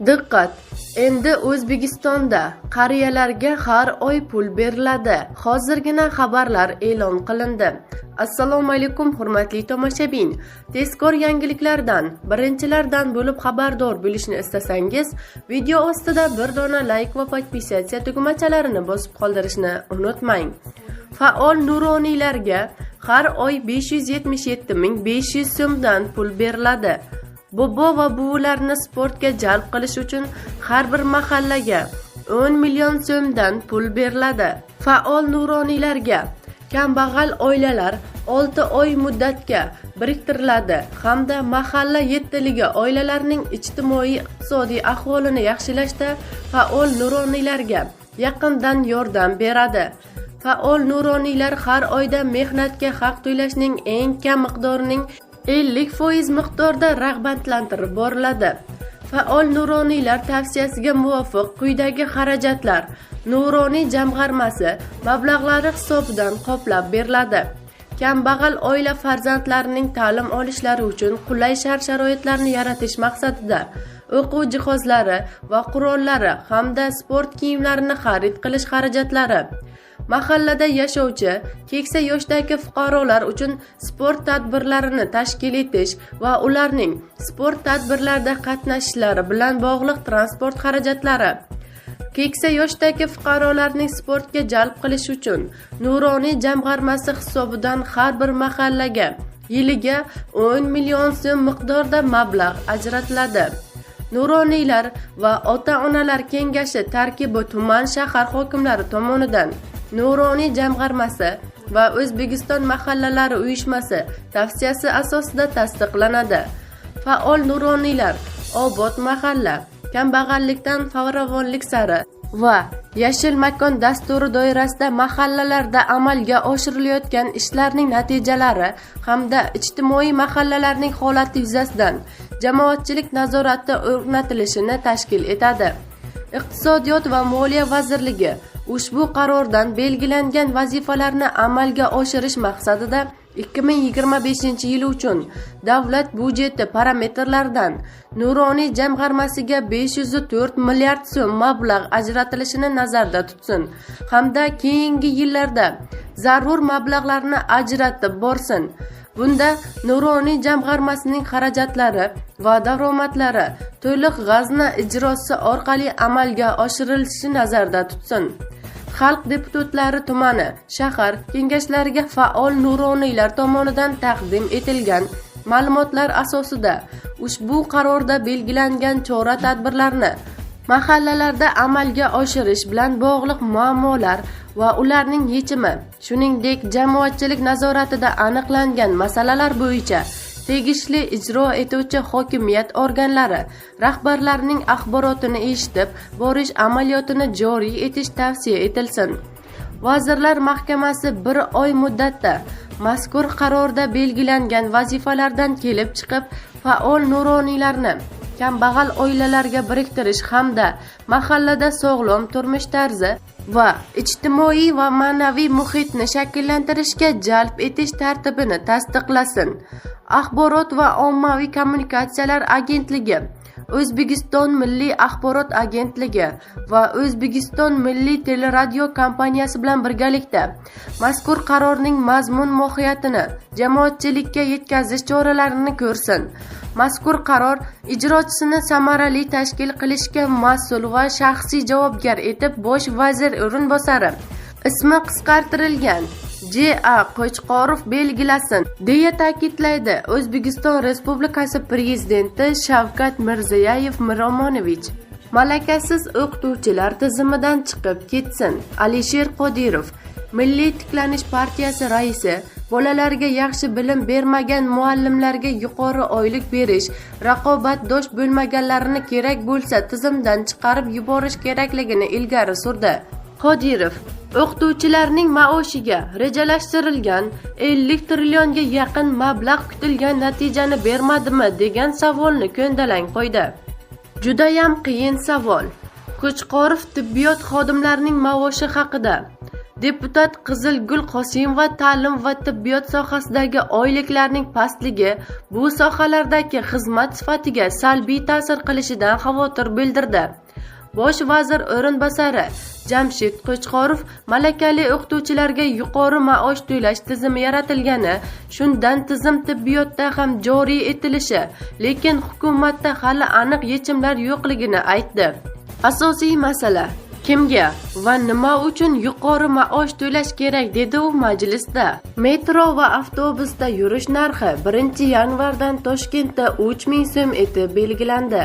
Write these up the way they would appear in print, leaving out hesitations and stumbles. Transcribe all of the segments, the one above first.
Diqqat! Endi O'zbekistonda qariyalarga har oy pul beriladi. Hozirgina xabarlar e'lon qilindi. Assalomu alaykum hurmatli tomoshabin. Tezkor yangiliklardan, birinchilardan bo'lib xabardor bo'lishni istasangiz, video ostida bir dona like va podpisatsiya tugmachalarini bosib qoldirishni unutmang. Faol nuroniylarga har oy 577.500 so'mdan pul beriladi. Bobo va buvilarni sportga jalb qilish uchun har bir mahallaga 10 million so'mdan pul beriladi. Faol nuroniylarga kambag'al oilalar 6 oy muddatga biriktiriladi hamda mahalla yettiligi oilalarning ijtimoiy-iqtisodiy ahvolini yaxshilashda faol nuroniylarga yaqindan yordam beradi. Faol nuroniylar har oyda mehnatga haq to'lashning eng kam miqdorining 50% miqdorda rag'batlantirib boriladi. Faol nuroniylar tavsiyasiga muvofiq quyidagi xarajatlar nuroniy jamg'armasi mablag'lari hisobidan qoplab beriladi. Kambag'al oila farzandlarining ta'lim olishlari uchun qulay shart-sharoitlarni yaratish maqsadida o'quv jihozlari va qurollari hamda sport kiyimlarini xarid qilish xarajatlari. Mahallada yashovchi keksa yoshdagi fuqarolar uchun sport tadbirlarini tashkil etish va ularning sport tadbirlarida qatnashishlari bilan bog'liq transport xarajatlari. Keksa yoshdagi fuqarolarning sportga jalb qilish uchun nuroniy jamg'armasi hisobidan har bir mahallaga yiliga 10 million so'm miqdorda mablag' ajratiladi. Nuroniylar va ota-onalar kengashi tarkibi tuman shahar hokimlari tomonidan Nuroniy jamg'armasi va O'zbekiston mahallalari uyushmasi tavsiyasi asosida tasdiqlanadi. Faol nuroniylar obod mahalla, kambag'allikdan farovonlik sari va yashil makon dasturi doirasida mahallalarda amalga oshirilayotgan ishlarning natijalari hamda ijtimoiy mahallalarning holati yuzasidan jamoatchilik nazorati o'rnatilishini tashkil etadi. Iqtisodiyot va moliya vazirligi ushbu qarordan belgilangan vazifalarni amalga oshirish maqsadida 2025 yil uchun davlat byudjeti parametrlaridan nuroniy jamg'armasiga 504 milliard so'm mablag' ajratilishini nazarda tutsin hamda keyingi yillarda zarur mablag'larni ajratib borsin. Bunda nuroniy jamg'armasining xarajatlari va daromadlari to'liq g'azna ijrosi orqali amalga oshirilishi nazarda tutsin. Xalq deputatlari tumani, shahar kengashlariga faol nuroniylar tomonidan taqdim etilgan ma'lumotlar asosida ushbu qarorda belgilangan chora-tadbirlarni mahallalarda amalga oshirish bilan bog'liq muammolar va ularning yechimi, shuningdek jamoatchilik nazoratida aniqlangan masalalar bo'yicha tegishli ijro etuvchi hokimiyat organlari rahbarlarining axborotini eshitib borish amaliyotini joriy etish tavsiya etilsin. Vazirlar Mahkamasi 1 oy muddatda mazkur qarorda belgilangan vazifalardan kelib chiqib faol nuroniylarni kambag'al oilalarga biriktirish hamda mahallada sog'lom turmush tarzi va ijtimoiy va ma'naviy muhitni shakllantirishga jalb etish tartibini tasdiqlasin. Axborot va ommaviy kommunikatsiyalar agentligi, O'zbekiston Milliy axborot agentligi va O'zbekiston Milliy teleradio kompaniyasi bilan birgalikda mazkur qarorning mazmun mohiyatini jamoatchilikka yetkazish choralarini ko'rsin. Mazkur qaror ijrochisini samarali tashkil qilishga mas'ul va shaxsiy javobgar etib bosh vazir o'rinbosari ismi qisqartirilgan J.A. Qo'chqorov belgilasin, deya ta'kidlaydi O'zbekiston Respublikasi Prezidenti Shavkat Mirziyoyev Miromonovich. Malakasiz o'qituvchilar tizimidan chiqib ketsin. Alisher Qodirov, Milliy tiklanish partiyasi raisi, bolalarga yaxshi bilim bermagan muallimlarga yuqori oylik berish, raqobatdosh bo'lmaganlarini kerak bo'lsa tizimdan chiqarib yuborish kerakligini ilgari surdi. Qodirov o'qituvchilarning maoshiga rejalashtirilgan 50 trillionga yaqin mablag' kutilgan natijani bermadimi degan savolni ko'ndalang qo'ydi. Judayam qiyin savol. Qo'chqorov tibbiyot xodimlarining maoshi haqida Deputat Qizilgul Qosimova ta'lim va tibbiyot sohasidagi oyliklarning pastligi bu sohalardagi xizmat sifatiga salbiy ta'sir qilishidan xavotir bildirdi. Bosh vazir o'rinbosari Jamshid Qo'chqorov malakali o'qituvchilarga yuqori maosh to'lash tizimi yaratilgani, shundan tizim tibbiyotda ham joriy etilishi, lekin hukumatda hali aniq yechimlar yo'qligini aytdi. Asosiy masala kimga va nima uchun yuqori maosh to'lash kerak, dedi u majlisda. Metro va avtobusda yurish narxi 1-yanvardan Toshkentda 3000 so'm etib belgilandi.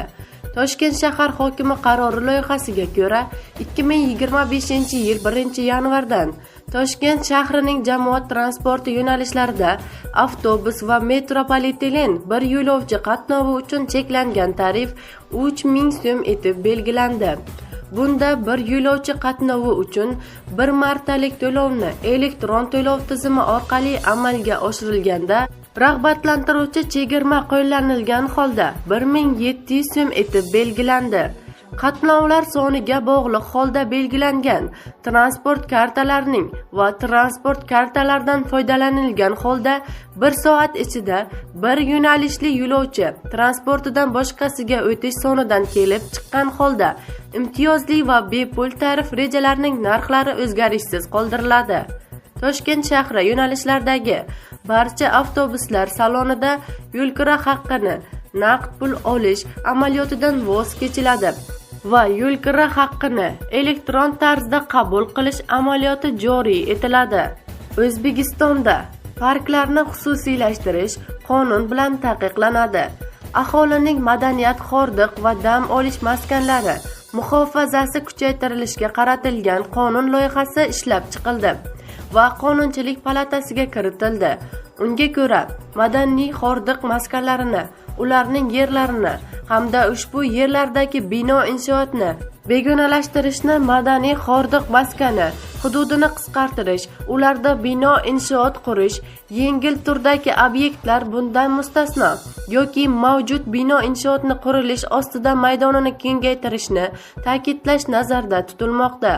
Toshkent shahar hokimi qarori loyihasiga ko'ra 2025-yil 1-yanvardan Toshkent shahrining jamoat transporti yo'nalishlarida avtobus va metropoliten bir yo'lovchi qatnovi uchun cheklangan tarif 3000 so'm etib belgilandi. Bunda bir yo'lovchi qatnovi uchun bir martalik to'lovni elektron to'lov tizimi orqali amalga oshirilganda rag'batlantiruvchi chegirma qo'llanilgan holda 1700 so'm etib belgilandi. Qatnovlar soniga bog'liq holda belgilangan transport kartalarining va transport kartalaridan foydalanilgan holda 1 soat ichida bir yo'nalishli yo'lovchi transportidan boshqasiga o'tish sonidan kelib chiqqan holda imtiyozli va bepul tarif rejalarining narxlari o'zgarishsiz qoldiriladi. Toshkent shahri yo'nalishlardagi barcha avtobuslar salonida yo'lkira haqqini naqd pul olish amaliyotidan voz kechiladi va yo'lkira haqqini elektron tarzda qabul qilish amaliyoti joriy etiladi. O'zbekistonda parklarni xususiylashtirish qonun bilan taqiqlanadi. Aholining madaniyat, hordiq va dam olish maskanlari muhofazasi kuchaytirilishga qaratilgan qonun loyihasi ishlab chiqildi va Qonunchilik palatasiga kiritildi. Unga ko'ra, madaniy hordiq maskanlarini, ularning yerlarini hamda ushbu yerlardagi bino inshootni begonalashtirishni, madaniy hordiq maskani hududini qisqartirish, ularda bino inshoot qurish, yengil turdagi obyektlar bundan mustasno yoki mavjud bino inshootni qurilish ostida maydonini kengaytirishni ta'kidlash nazarda tutilmoqda.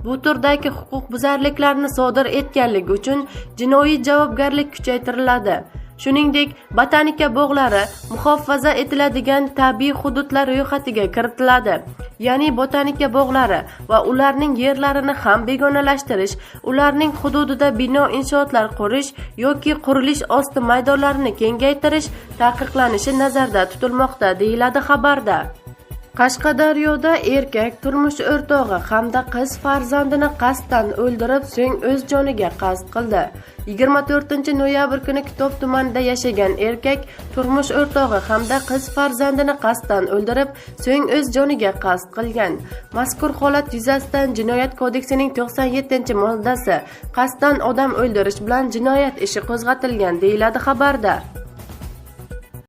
Bu turdagi huquqbuzarliklarni sodir etganligi uchun jinoiy javobgarlik kuchaytiriladi. Shuningdek, botanika bog'lari muhofaza etiladigan tabiiy hududlar ro'yxatiga kiritiladi. Ya'ni botanika bog'lari va ularning yerlarini ham begonalashtirish, ularning hududida bino inshootlar qurish yoki qurilish osti maydonlarini kengaytirish taqiqlanishi nazarda tutilmoqda, deyiladi xabarda. Qashqadaryoda erkak turmush o'rtog'i hamda qiz farzandini qasddan o'ldirib, so'ng o'z joniga qasd qildi. 24-noyabr kuni Kitob tumanida yashagan erkak turmush o'rtog'i hamda qiz farzandini qasddan o'ldirib, so'ng o'z joniga qasd qilgan. Mazkur holat yuzasidan Jinoyat kodeksining 97-moddasi qasddan odam o'ldirish bilan jinoyat ishi qo'zg'atilgan, deyiladi xabarda.